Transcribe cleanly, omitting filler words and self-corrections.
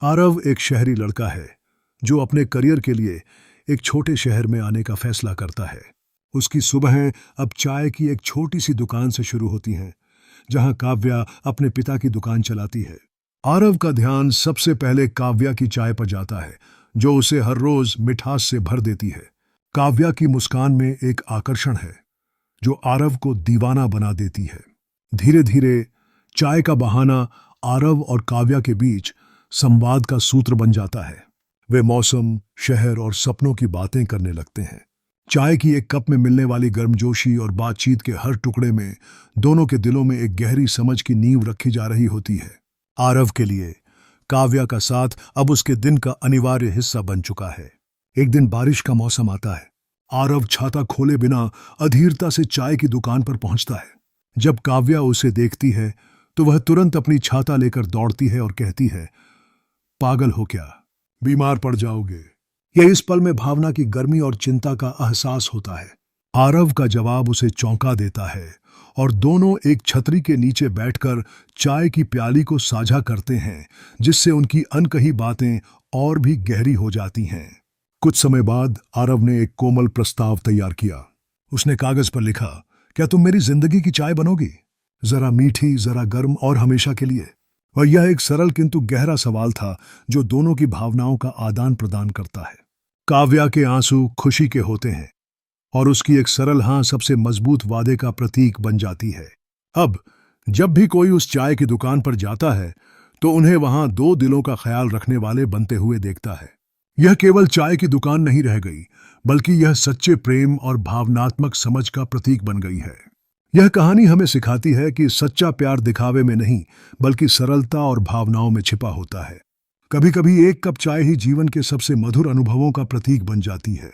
आरव एक शहरी लड़का है जो अपने करियर के लिए एक छोटे शहर में आने का फैसला करता है। उसकी सुबहें अब चाय की एक छोटी सी दुकान से शुरू होती हैं, जहां काव्या अपने पिता की दुकान चलाती है। आरव का ध्यान सबसे पहले काव्या की चाय पर जाता है, जो उसे हर रोज मिठास से भर देती है। काव्या की मुस्कान में एक आकर्षण है जो आरव को दीवाना बना देती है। धीरे धीरे चाय का बहाना आरव और काव्या के बीच संवाद का सूत्र बन जाता है। वे मौसम, शहर और सपनों की बातें करने लगते हैं। चाय की एक कप में मिलने वाली गर्मजोशी और बातचीत के हर टुकड़े में दोनों के दिलों में एक गहरी समझ की नींव रखी जा रही होती है। आरव के लिए काव्या का साथ अब उसके दिन का अनिवार्य हिस्सा बन चुका है। एक दिन बारिश का मौसम आता है। आरव छाता खोले बिना अधीरता से चाय की दुकान पर पहुंचता है। जब काव्या उसे देखती है तो वह तुरंत अपनी छाता लेकर दौड़ती है और कहती है, पागल हो क्या, बीमार पड़ जाओगे। यह इस पल में भावना की गर्मी और चिंता का एहसास होता है। आरव का जवाब उसे चौंका देता है और दोनों एक छतरी के नीचे बैठकर चाय की प्याली को साझा करते हैं, जिससे उनकी अनकही बातें और भी गहरी हो जाती हैं। कुछ समय बाद आरव ने एक कोमल प्रस्ताव तैयार किया। उसने कागज पर लिखा, क्या तुम मेरी जिंदगी की चाय बनोगी? जरा मीठी, जरा गर्म और हमेशा के लिए। और यह एक सरल किंतु गहरा सवाल था जो दोनों की भावनाओं का आदान प्रदान करता है। काव्या के आंसू खुशी के होते हैं और उसकी एक सरल हाँ सबसे मजबूत वादे का प्रतीक बन जाती है। अब जब भी कोई उस चाय की दुकान पर जाता है तो उन्हें वहां दो दिलों का ख्याल रखने वाले बनते हुए देखता है। यह केवल चाय की दुकान नहीं रह गई, बल्कि यह सच्चे प्रेम और भावनात्मक समझ का प्रतीक बन गई है। यह कहानी हमें सिखाती है कि सच्चा प्यार दिखावे में नहीं, बल्कि सरलता और भावनाओं में छिपा होता है। कभी कभी एक कप चाय ही जीवन के सबसे मधुर अनुभवों का प्रतीक बन जाती है।